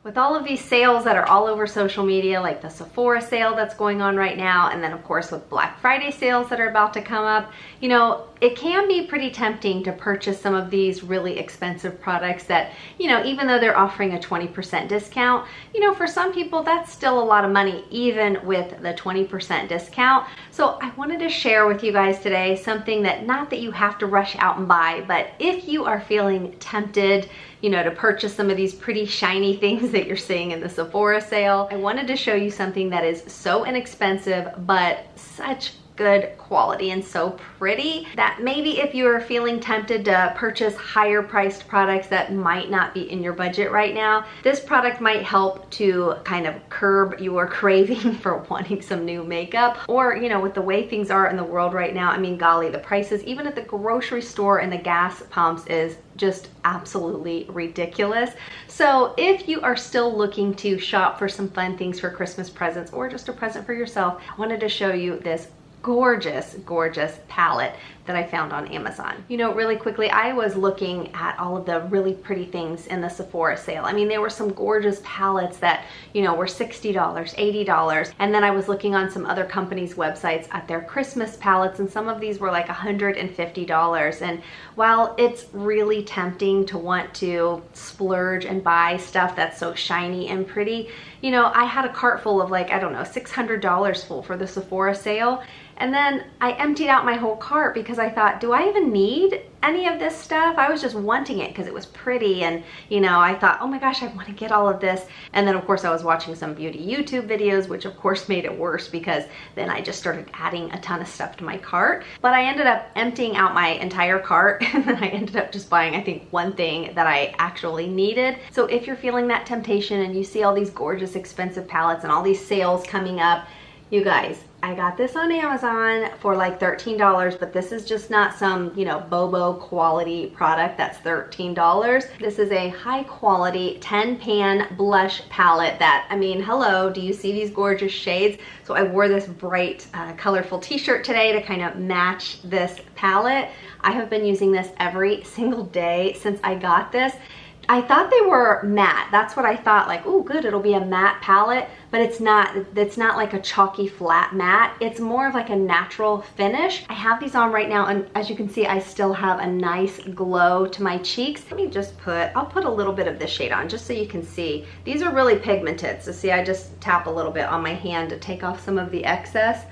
With all of these sales that are all over social media, like the Sephora sale that's going on right now, and then of course with Black Friday sales that are about to come up, you know, it can be pretty tempting to purchase some of these really expensive products that, you know, even though they're offering a 20% discount, you know, for some people that's still a lot of money even with the 20% discount. So I wanted to share with you guys today something that, not that you have to rush out and buy, but if you are feeling tempted, you know, to purchase some of these pretty shiny things that you're seeing in the Sephora sale, I wanted to show you something that is so inexpensive but such good quality and so pretty that maybe if you're feeling tempted to purchase higher priced products that might not be in your budget right now, this product might help to kind of curb your craving for wanting some new makeup. Or, you know, with the way things are in the world right now, I mean, golly, the prices even at the grocery store and the gas pumps is just absolutely ridiculous. So if you are still looking to shop for some fun things for Christmas presents or just a present for yourself, I wanted to show you this gorgeous, gorgeous palette that I found on Amazon. You know, really quickly, I was looking at all of the really pretty things in the Sephora sale. I mean, there were some gorgeous palettes that, you know, were $60, $80. And then I was looking on some other companies' websites at their Christmas palettes, and some of these were like $150. And while it's really tempting to want to splurge and buy stuff that's so shiny and pretty, you know, I had a cart full of like, I don't know, $600 full for the Sephora sale. And then I emptied out my whole cart because I thought, do I even need any of this stuff? I was just wanting it because it was pretty, and you know, I thought, oh my gosh, I want to get all of this. And then of course I was watching some beauty YouTube videos, which of course made it worse because then I just started adding a ton of stuff to my cart. But I ended up emptying out my entire cart, and then I ended up just buying, I think, one thing that I actually needed. So if you're feeling that temptation and you see all these gorgeous expensive palettes and all these sales coming up, you guys, I got this on Amazon for like $13, but this is just not some, you know, Bobo quality product that's $13. This is a high quality 10-pan blush palette that, I mean, hello, do you see these gorgeous shades? So I wore this bright, colorful t-shirt today to kind of match this palette. I have been using this every single day since I got this. I thought they were matte. That's what I thought, like, oh good, it'll be a matte palette, but it's not. It's not like a chalky flat matte. It's more of like a natural finish. I have these on right now, and as you can see, I still have a nice glow to my cheeks. Let me just I'll put a little bit of this shade on just so you can see. These are really pigmented, so see, I just tap a little bit on my hand to take off some of the excess,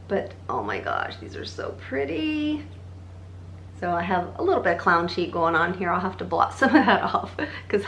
but oh my gosh, these are so pretty. So I have a little bit of clown cheek going on here. I'll have to blot some of that off because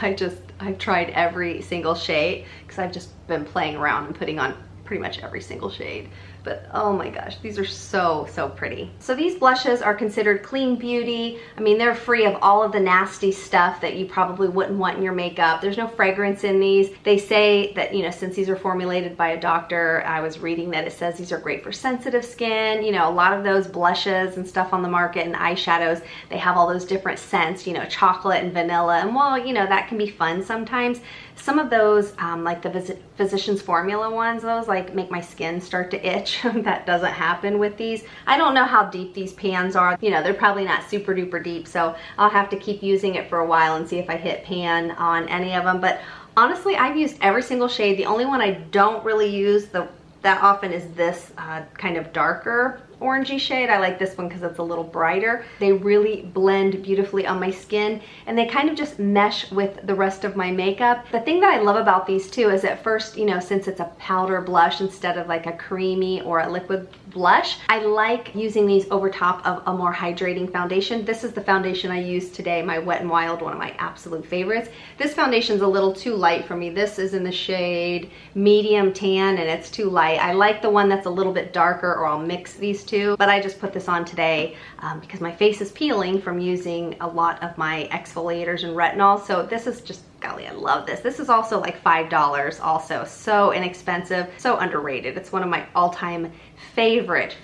I've tried every single shade because I've just been playing around and putting on pretty much every single shade. But oh my gosh, these are so, so pretty. So these blushes are considered clean beauty. I mean, they're free of all of the nasty stuff that you probably wouldn't want in your makeup. There's no fragrance in these. They say that, you know, since these are formulated by a doctor, I was reading that it says these are great for sensitive skin. You know, a lot of those blushes and stuff on the market and eyeshadows, they have all those different scents, you know, chocolate and vanilla. And while, you know, that can be fun sometimes, some of those, like the Physicians Formula ones, those like make my skin start to itch. That doesn't happen with these. I don't know how deep these pans are. You know, they're probably not super duper deep, so I'll have to keep using it for a while and see if I hit pan on any of them. But honestly, I've used every single shade. The only one I don't really use that often is this kind of darker orangey shade. I like this one because it's a little brighter. They really blend beautifully on my skin, and they kind of just mesh with the rest of my makeup. The thing that I love about these too is at first, you know, since it's a powder blush instead of like a creamy or a liquid blush, I like using these over top of a more hydrating foundation. This is the foundation I used today, my Wet n Wild, one of my absolute favorites. This foundation's a little too light for me. This is in the shade medium tan, and it's too light. I like the one that's a little bit darker, or I'll mix these two, but I just put this on today because my face is peeling from using a lot of my exfoliators and retinol. So this is just, golly, I love this. This is also like $5 also. So inexpensive, so underrated. It's one of my all-time favorite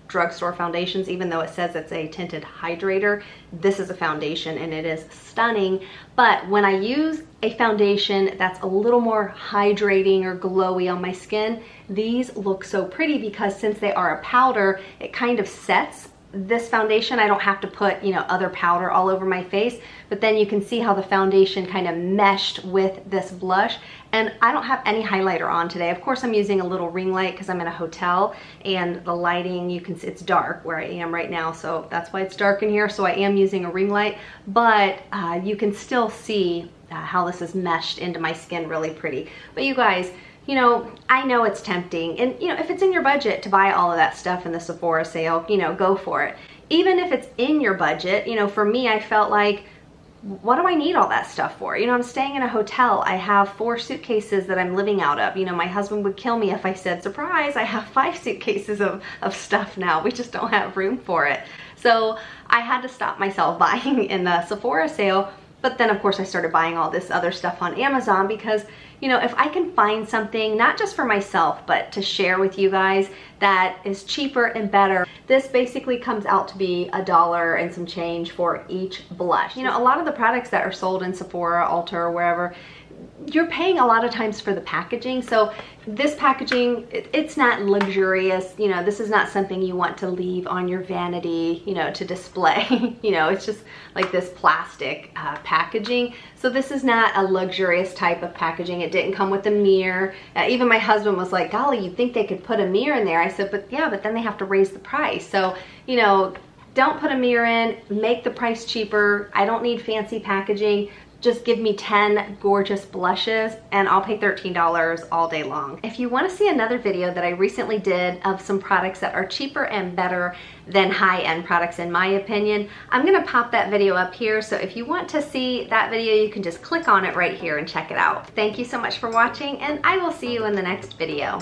drugstore foundations. Even though it says it's a tinted hydrator, this is a foundation and it is stunning. But when I use a foundation that's a little more hydrating or glowy on my skin, these look so pretty because since they are a powder, it kind of sets this foundation, I don't have to put, you know, other powder all over my face, but then you can see how the foundation kind of meshed with this blush. And I don't have any highlighter on today. Of course, I'm using a little ring light because I'm in a hotel and the lighting, you can see it's dark where I am right now, so that's why it's dark in here. So I am using a ring light, but you can still see how this is meshed into my skin really pretty. But you guys, you know, I know it's tempting, and you know, if it's in your budget to buy all of that stuff in the Sephora sale, you know, go for it. Even if it's in your budget, you know, for me, I felt like, what do I need all that stuff for? You know, I'm staying in a hotel. I have 4 suitcases that I'm living out of. You know, my husband would kill me if I said, surprise, I have 5 suitcases of stuff now. We just don't have room for it. So I had to stop myself buying in the Sephora sale. But then of course I started buying all this other stuff on Amazon because, you know, if I can find something, not just for myself, but to share with you guys that is cheaper and better. This basically comes out to be $1 and some change for each blush. You know, a lot of the products that are sold in Sephora, Ulta, or wherever, you're paying a lot of times for the packaging. So this packaging, it's not luxurious. You know, this is not something you want to leave on your vanity, you know, to display. You know, it's just like this plastic packaging. So this is not a luxurious type of packaging. It didn't come with a mirror. Even my husband was like, golly, you'd think they could put a mirror in there. I said, but yeah, but then they have to raise the price. So, you know, don't put a mirror in, make the price cheaper. I don't need fancy packaging. Just give me 10 gorgeous blushes and I'll pay $13 all day long. If you want to see another video that I recently did of some products that are cheaper and better than high-end products in my opinion, I'm gonna pop that video up here. So if you want to see that video, you can just click on it right here and check it out. Thank you so much for watching, and I will see you in the next video.